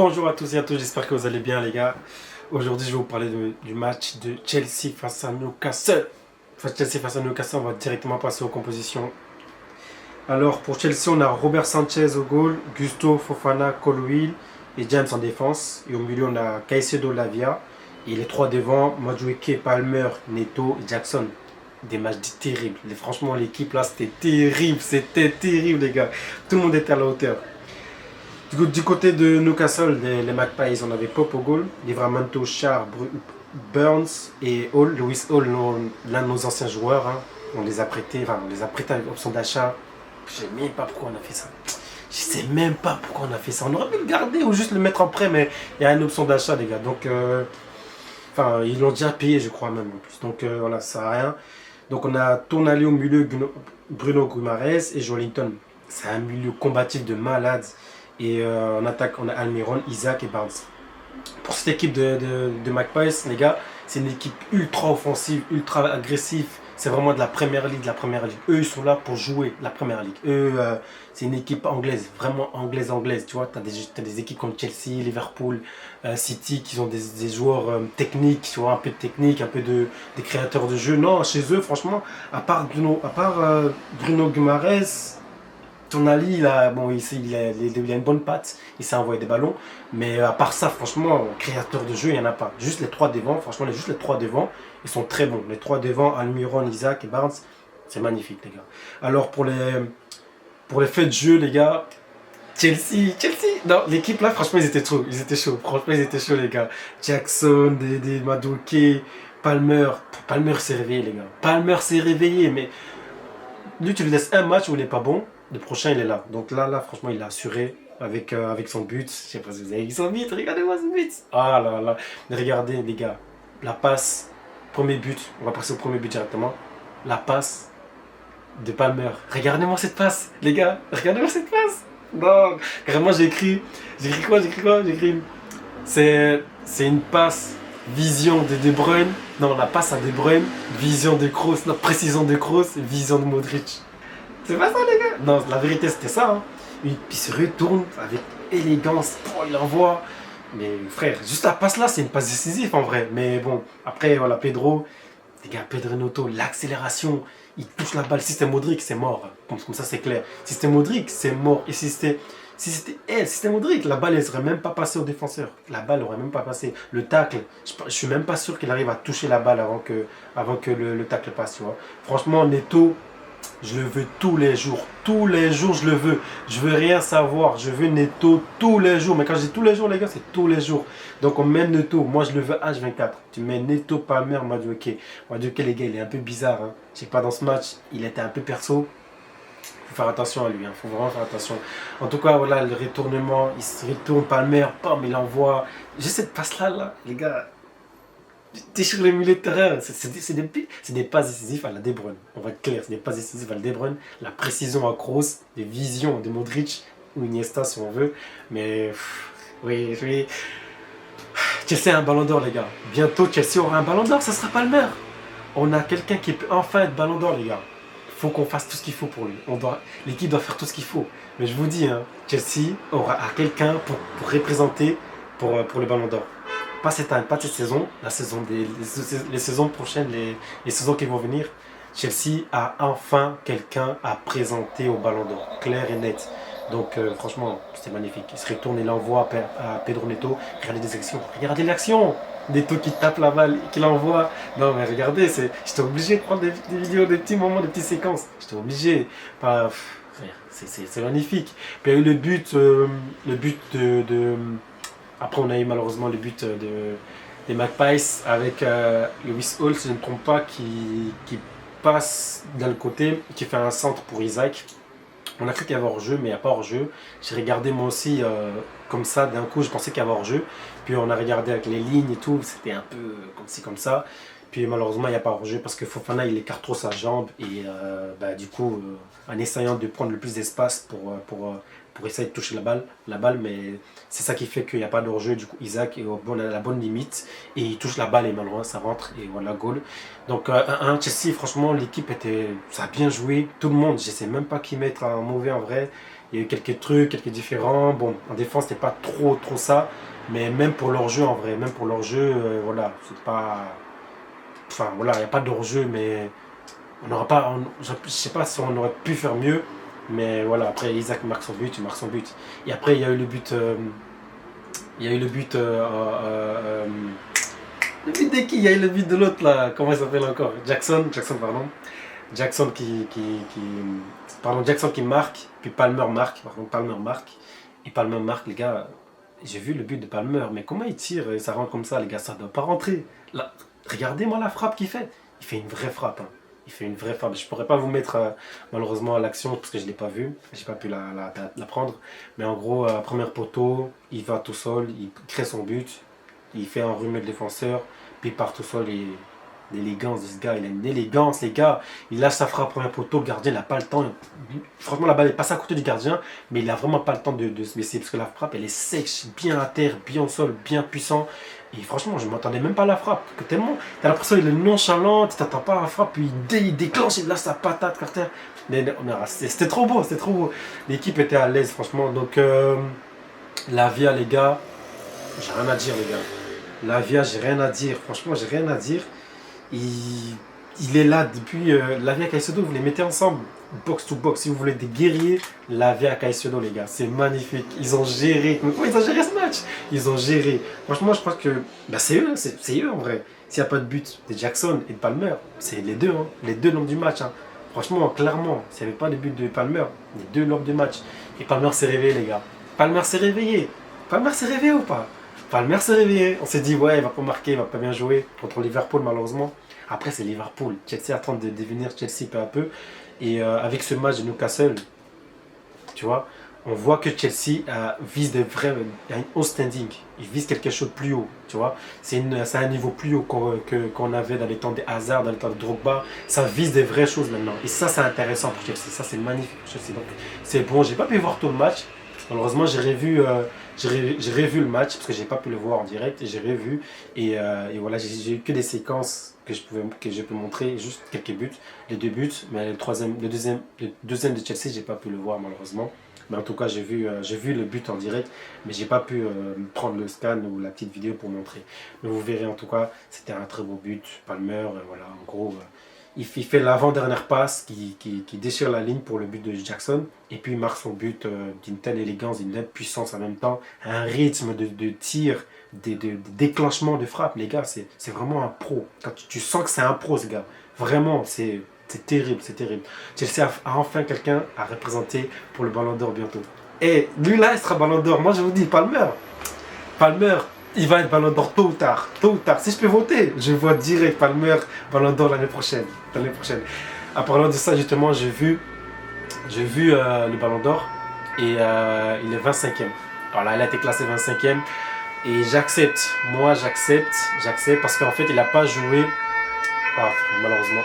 Bonjour à tous et à tous, j'espère que vous allez bien les gars. Aujourd'hui je vais vous parler du match de Chelsea face à Newcastle. Chelsea face à Newcastle, on va directement passer aux compositions. Alors pour Chelsea, on a Robert Sanchez au goal, Gusto, Fofana, Colwill et James en défense. Et au milieu, on a Caicedo, Lavia. Et les trois devant, Madueke, Palmer, Neto et Jackson. Des matchs terribles. Franchement, l'équipe là, c'était terrible les gars. Tout le monde était à la hauteur. Du côté de Newcastle, les Magpies, ils en avaient Pop au goal, Livramento, Char, Burns et Hall. Lewis Hall, l'un de nos anciens joueurs, hein. On les a prêtés avec option d'achat. Je sais même pas pourquoi on a fait ça. Je sais même pas pourquoi on a fait ça. On aurait pu le garder ou juste le mettre en prêt, mais il y a une option d'achat, les gars. Donc, ils l'ont déjà payé, je crois même en plus. Donc, voilà, ça sert à rien. Donc, on a Tonali au milieu, Bruno Guimaraes et Joelinton. C'est un milieu combatif de malades. Et en attaque, on a Almiron, Isaac et Barnes. Pour cette équipe de Magpies, les gars, c'est une équipe ultra offensive, ultra agressive. C'est vraiment de la première ligue, Eux, ils sont là pour jouer la première ligue. Eux, c'est une équipe anglaise, vraiment anglaise. Tu vois, tu as des équipes comme Chelsea, Liverpool, City, qui ont des joueurs techniques, tu vois, un peu de technique, un peu des créateurs de jeu. Non, chez eux, franchement, à part Bruno Guimaraes, Tonali, il a une bonne patte, il sait envoyer des ballons, mais à part ça, franchement, créateur de jeu, il n'y en a pas. Juste les trois devant, franchement, juste les trois devant, ils sont très bons. Les trois devant, Almiron, Isaac et Barnes, c'est magnifique, les gars. Alors, pour les faits de jeu, les gars, Chelsea, non, l'équipe là, franchement, ils étaient chauds, franchement, ils étaient chauds, les gars. Jackson, des Madueke, Palmer s'est réveillé, les gars. Palmer s'est réveillé, mais lui, tu lui laisses un match où il n'est pas bon. Le prochain, il est là. Donc là, franchement, il a assuré avec son but. Je sais pas si vous avez vu son but. Regardez-moi ce but. Ah là là. Mais regardez, les gars. La passe. Premier but. On va passer au premier but directement. La passe de Palmer. Regardez-moi cette passe. Les gars, regardez-moi cette passe. Non. Carrément, j'ai écrit quoi. C'est une passe. Vision de Bruyne. Non, la passe à De Bruyne. Vision de Kroos. Non, précision de Kroos. Vision de Modric. C'est pas ça, les gars. Non, la vérité, c'était ça. Hein. Puis il se retourne avec élégance. Oh, il envoie. Mais frère, juste la passe là, c'est une passe décisive en vrai. Mais bon, après, voilà, Pedro. Les gars, Pedro Neto, l'accélération. Il touche la balle. Si c'était Modric, c'est mort. Comme ça, c'est clair. Si c'était Modric, c'est mort. Et si c'était Modric, la balle, elle serait même pas passée au défenseur. La balle n'aurait même pas passé. Le tacle, je suis même pas sûr qu'il arrive à toucher la balle avant que le tacle passe. Tu vois. Franchement, Neto. Je le veux tous les jours je le veux. Je veux rien savoir, je veux Neto tous les jours. Mais quand je dis tous les jours, les gars, c'est tous les jours. Donc on met Neto, moi je le veux H24. Tu mets Neto, Palmer, Madueke. Madueke, les gars, il est un peu bizarre. Hein. Je sais pas, dans ce match, il était un peu perso. Faut faire attention à lui, hein. Faut vraiment faire attention. En tout cas, voilà, le retournement, il se retourne, Palmer, pam, il envoie. J'ai cette passe-là, les gars. T'es sur le milieu de terrain, c'est des passes décisives à la De Bruyne. On va être clair, c'est des passes décisives à la De Bruyne. La précision à Kroos, les visions de Modric ou Iniesta si on veut. Mais oui. Chelsea a un ballon d'or, les gars. Bientôt, Chelsea aura un ballon d'or, ça sera Palmer. On a quelqu'un qui peut enfin être ballon d'or, les gars. Il faut qu'on fasse tout ce qu'il faut pour lui. L'équipe doit faire tout ce qu'il faut. Mais je vous dis, hein, Chelsea aura quelqu'un pour représenter pour le ballon d'or. Pas cette saison, les saisons prochaines, les saisons qui vont venir, Chelsea a enfin quelqu'un à présenter au Ballon d'Or, clair et net. Donc franchement, c'était magnifique. Il se retourne et l'envoie à Pedro Neto. Regardez l'action. Neto qui tape la balle, qui l'envoie. Non mais regardez, j'étais obligé de prendre des vidéos, des petits moments, des petites séquences. J'étais obligé. C'est magnifique. Puis il y a eu le but de après, on a eu malheureusement le but des Magpies avec Lewis Hall, si je ne me trompe pas, qui passe d'un côté, qui fait un centre pour Isaac. On a cru qu'il y avait hors-jeu, mais il n'y a pas hors-jeu. J'ai regardé moi aussi comme ça, d'un coup, je pensais qu'il y avait hors-jeu. Puis on a regardé avec les lignes et tout, c'était un peu comme ci, comme ça. Puis malheureusement, il n'y a pas hors-jeu parce que Fofana, il écarte trop sa jambe. Et du coup, en essayant de prendre le plus d'espace pour essayer de toucher la balle, mais c'est ça qui fait qu'il n'y a pas d'hors-jeu. Du coup, Isaac est à la bonne limite et il touche la balle et malheureusement, ça rentre et voilà, goal. Donc, Chelsea, franchement, l'équipe ça a bien joué. Tout le monde, je ne sais même pas qui mettre en mauvais en vrai. Il y a eu quelques trucs, quelques différents. Bon, en défense, c'était pas trop ça. Mais même pour leur jeu, en vrai, même pour leur jeu, voilà, c'est pas. Enfin, voilà, il n'y a pas de hors-jeu, mais on n'aura pas. Je sais pas si on aurait pu faire mieux. Mais voilà, après, Isaac marque son but, il marque son but. Et après, il y a eu le but. Il y a eu le but. Le but de qui? Il y a eu le but de l'autre là. Comment il s'appelle encore? Jackson, pardon. Jackson pardon, Jackson qui marque, puis Palmer marque, pardon, Palmer marque, et Palmer marque, les gars, j'ai vu le but de Palmer, mais comment il tire et ça rentre comme ça, les gars, ça doit pas rentrer. Là, regardez-moi la frappe qu'il fait. Il fait une vraie frappe, hein. Il fait une vraie frappe. Je pourrais pas vous mettre malheureusement à l'action parce que je l'ai pas vu, j'ai pas pu la prendre, mais en gros, premier poteau, il va tout seul, il crée son but, il fait enrhumer le défenseur, puis il part tout seul et l'élégance de ce gars, il a une élégance, les gars. Il lâche sa frappe premier poteau, le gardien n'a pas le temps. Franchement, la balle est passée à côté du gardien, mais il a vraiment pas le temps de se baisser parce que la frappe, elle est sèche, bien à terre, bien au sol, bien puissant. Et franchement, je ne m'attendais même pas à la frappe. Que tellement, t'as l'impression qu'il est nonchalant, tu t'attends pas à la frappe, puis il déclenche, il lâche sa patate par terre. Mais c'était trop beau, c'était trop beau. L'équipe était à l'aise, franchement. Donc, la Via, les gars, j'ai rien à dire, les gars. La Via, j'ai rien à dire. Franchement, j'ai rien à dire. Il est là depuis Lavia et Caicedo, vous les mettez ensemble, box to box. Si vous voulez des guerriers, Lavia et Caicedo, les gars, c'est magnifique. Ils ont géré. Comment ils ont géré ce match? Ils ont géré. Franchement, je crois que bah, c'est eux, c'est eux en vrai. S'il n'y a pas de but de Jackson et de Palmer, c'est les deux, hein, les deux l'homme du match. Hein. Franchement, clairement, s'il n'y avait pas de but de Palmer, les deux l'homme du match. Et Palmer s'est réveillé, les gars. Palmer s'est réveillé. Palmer s'est réveillé ou pas? Palmer s'est réveillé. On s'est dit, ouais, il va pas marquer, il va pas bien jouer contre Liverpool, malheureusement. Après, c'est Liverpool. Chelsea est en train de devenir Chelsea peu à peu. Et avec ce match de Newcastle, tu vois, on voit que Chelsea vise de vrais, un haut standing. Il vise quelque chose de plus haut, tu vois. C'est un niveau plus haut qu'on avait dans les temps des Hazard, dans les temps de Drogba. Ça vise des vraies choses maintenant. Et ça, c'est intéressant pour Chelsea. Ça, c'est magnifique pour Chelsea. Donc, c'est bon. J'ai pas pu voir tout le match. Malheureusement, j'ai revu le match parce que j'ai pas pu le voir en direct et j'ai revu et voilà, j'ai eu que des séquences que je peux montrer, juste quelques buts, les deux buts, mais le deuxième de Chelsea, j'ai pas pu le voir malheureusement. Mais en tout cas, j'ai vu le but en direct, mais j'ai pas pu prendre le scan ou la petite vidéo pour montrer. Mais vous verrez en tout cas, c'était un très beau but, Palmer, voilà, en gros. Il fait l'avant-dernière passe qui déchire la ligne pour le but de Jackson. Et puis il marque son but d'une telle élégance, d'une telle puissance en même temps. Un rythme de tir, de déclenchement de frappe. Les gars, c'est vraiment un pro. Quand tu sens que c'est un pro, ce gars. Vraiment, c'est terrible, c'est terrible. Chelsea a enfin quelqu'un à représenter pour le Ballon d'Or bientôt. Et lui là, il sera Ballon d'Or. Moi, je vous dis, Palmer, il va être Ballon d'Or tôt ou tard. Tôt ou tard. Si je peux voter, je vois direct Palmer Ballon d'Or l'année prochaine. En parlant de ça, justement, j'ai vu le Ballon d'Or et il est 25e. Voilà, il a été classé 25e et j'accepte. Moi, j'accepte parce qu'en fait, il n'a pas joué. Ah, malheureusement.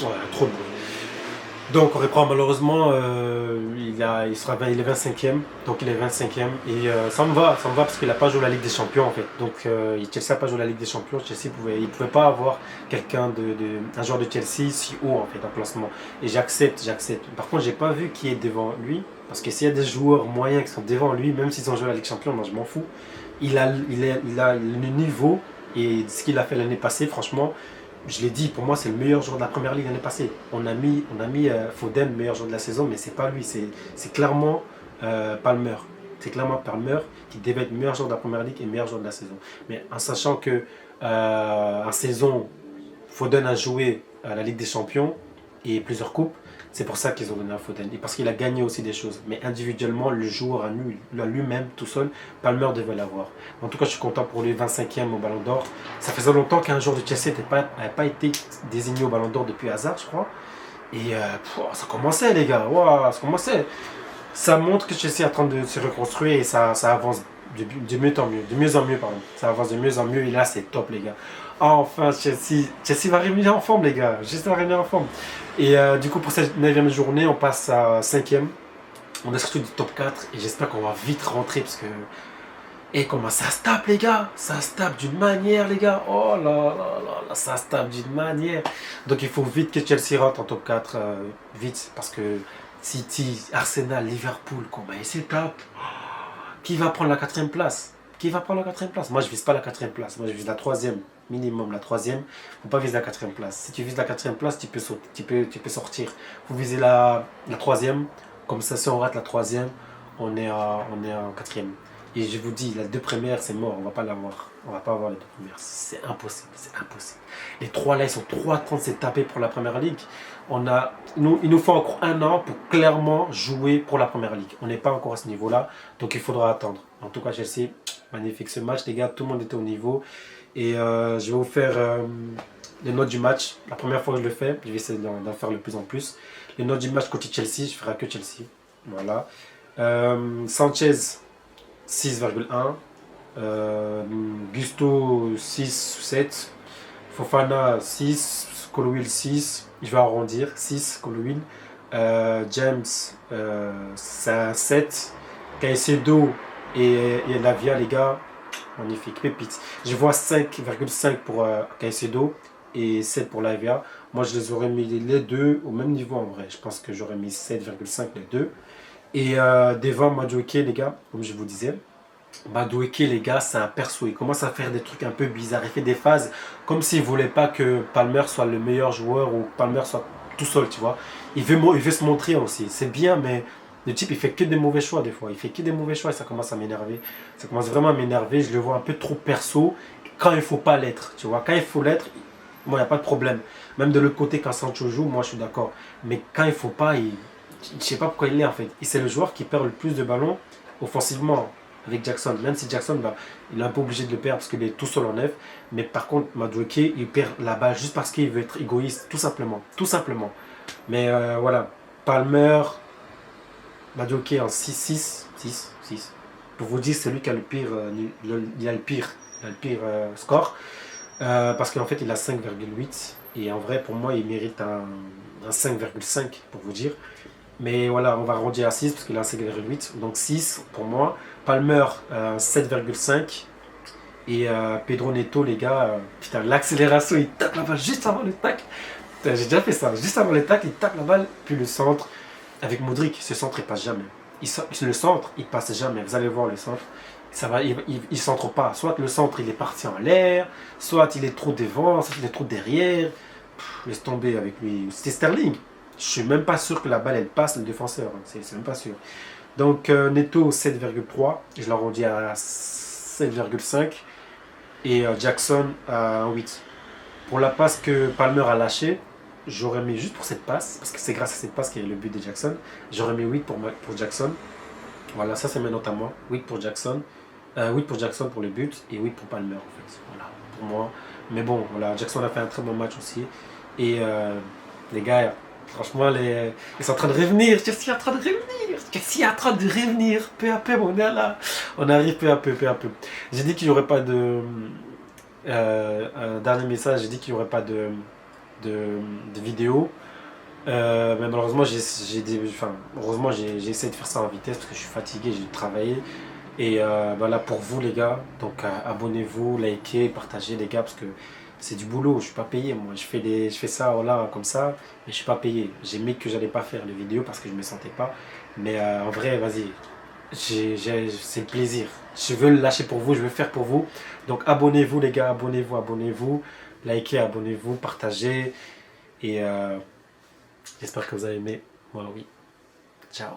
Ouais, trop de bruit. Donc on reprend malheureusement, il est 25e, donc il est 25e et ça me va parce qu'il n'a pas joué la Ligue des Champions en fait. Donc Chelsea n'a pas joué la Ligue des Champions, il pouvait pas avoir un joueur de Chelsea si haut en fait en classement. Et j'accepte. Par contre j'ai pas vu qui est devant lui, parce que s'il y a des joueurs moyens qui sont devant lui, même s'ils ont joué la Ligue des Champions, moi je m'en fous. Il a le niveau et ce qu'il a fait l'année passée, franchement. Je l'ai dit, pour moi, c'est le meilleur joueur de la première ligue l'année passée. On a mis Foden, meilleur joueur de la saison, mais c'est pas lui, c'est clairement Palmer. C'est clairement Palmer qui devait être meilleur joueur de la première ligue et meilleur joueur de la saison. Mais en sachant que en saison, Foden a joué à la Ligue des Champions et plusieurs coupes, c'est pour ça qu'ils ont donné à Foden. Et parce qu'il a gagné aussi des choses. Mais individuellement, le joueur à lui-même, tout seul, Palmer devait l'avoir. En tout cas, je suis content pour lui, 25e au Ballon d'Or. Ça faisait longtemps qu'un joueur de Chelsea n'avait pas été désigné au Ballon d'Or depuis Hazard, je crois. Et ça commençait, les gars. Wow, ça commençait. Ça montre que Chelsea est en train de se reconstruire et ça avance de mieux en mieux. De mieux en mieux, pardon. Ça avance de mieux en mieux. Et là, c'est top, les gars. Enfin, Chelsea va revenir en forme, les gars. Chelsea va revenir en forme. Et du coup, pour cette 9e journée, on passe à 5e. On est surtout du top 4. Et j'espère qu'on va vite rentrer parce que. Et comment ça se tape, les gars? Ça se tape d'une manière, les gars. Oh là là là là, ça se tape d'une manière. Donc il faut vite que Chelsea rentre en top 4. Vite. Parce que City, Arsenal, Liverpool, comment ils se tapent. Qui va prendre la 4e place? Qui va prendre la 4e place? Moi, je vise pas la 4e place. Moi, je vise la 3e. Minimum la 3e. Faut pas viser la 4e place. Si tu vises la 4e place, tu peux sortir. Faut viser la 3e. Comme ça, si on rate la 3e, on est en 4e. Et je vous dis, les 2 premières, c'est mort, on va pas l'avoir. On va pas avoir les 2 premières. C'est impossible, c'est impossible. Les 3 là, ils sont 3-30, c'est tapé pour la première ligue. Il nous faut encore 1 an pour clairement jouer pour la première ligue. On n'est pas encore à ce niveau-là, donc il faudra attendre. En tout cas, Chelsea, magnifique ce match, les gars, tout le monde était au niveau. Et je vais vous faire les notes du match. La première fois que je le fais, je vais essayer d'en faire de plus en plus. Les notes du match côté Chelsea, je ferai que Chelsea. Voilà. Sanchez. 6,1, Gusto 6 ou 7, Fofana 6, Colwill 6, je vais arrondir 6, Colwill, James 7, Caicedo et Lavia, les gars, magnifique, pépite. Je vois 5,5 pour Caicedo et 7 pour Lavia. Moi je les aurais mis les deux au même niveau en vrai, je pense que j'aurais mis 7,5 les deux. Et devant Madueke, les gars, comme je vous disais, Madueke, les gars, c'est un perso. Il commence à faire des trucs un peu bizarres. Il fait des phases comme s'il ne voulait pas que Palmer soit le meilleur joueur ou Palmer soit tout seul, tu vois. Il veut se montrer aussi. C'est bien, mais le type, il fait que des mauvais choix des fois. Il fait que des mauvais choix et ça commence à m'énerver. Ça commence vraiment à m'énerver. Je le vois un peu trop perso quand il ne faut pas l'être, tu vois. Quand il faut l'être, moi, il n'y a pas de problème. Même de l'autre côté, quand Sancho joue, moi, je suis d'accord. Mais quand il ne faut pas, je ne sais pas pourquoi il l'est en fait. Et c'est le joueur qui perd le plus de ballons offensivement avec Jackson. Même si Jackson, il est un peu obligé de le perdre parce qu'il est tout seul en neuf. Mais par contre, Madueke, il perd la balle juste parce qu'il veut être égoïste, tout simplement. Tout simplement. Mais voilà. Palmer, Madueke en 6-6. 6. Pour vous dire, c'est lui qui a le pire, score. Parce qu'en fait, il a 5,8. Et en vrai, pour moi, il mérite un 5,5 pour vous dire. Mais voilà, on va arrondir à 6 parce qu'il a 5,8. Donc 6 pour moi. Palmer, 7,5. Et Pedro Neto, les gars, putain, l'accélération, il tape la balle juste avant le tac. J'ai déjà fait ça. Juste avant le tac, il tape la balle. Puis le centre, avec Modric, ce centre, il passe jamais. Le centre, il passe jamais. Vous allez voir le centre. Ça va, il centre pas. Soit le centre, il est parti en l'air. Soit il est trop devant. Soit il est trop derrière. Laisse tomber avec lui. C'était Sterling. Je suis même pas sûr que la balle elle passe le défenseur, c'est même pas sûr. Donc Neto 7,3, je l'arrondis à 7,5 et Jackson à 8. Pour la passe que Palmer a lâchée, j'aurais mis juste pour cette passe, parce que c'est grâce à cette passe qu'il y a le but de Jackson, j'aurais mis 8 pour Jackson. Voilà, ça c'est mes notes à moi. 8 pour Jackson, 8 pour Jackson pour le but et 8 pour Palmer en fait. Voilà, pour moi. Mais bon, voilà, Jackson a fait un très bon match aussi. Et les gars, franchement, ils sont en train de revenir. Chelsea est en train de revenir. Chelsea est en train de revenir. Peu à peu, on est là. On arrive peu à peu, peu à peu. J'ai dit qu'il n'y aurait pas de... un dernier message, j'ai dit qu'il n'y aurait pas de vidéo. Mais malheureusement, heureusement, j'ai essayé de faire ça en vitesse parce que je suis fatigué, j'ai travaillé. Et voilà pour vous, les gars. Donc, abonnez-vous, likez, partagez, les gars, parce que c'est du boulot, je suis pas payé moi, je fais ça là comme ça, mais je suis pas payé. J'ai mis que j'allais pas faire les vidéos parce que je me sentais pas, mais en vrai, vas-y, c'est le plaisir. Je veux le lâcher pour vous, je veux faire pour vous. Donc abonnez-vous les gars, abonnez-vous, likez, abonnez-vous, partagez et j'espère que vous avez aimé. Moi oui. Ciao.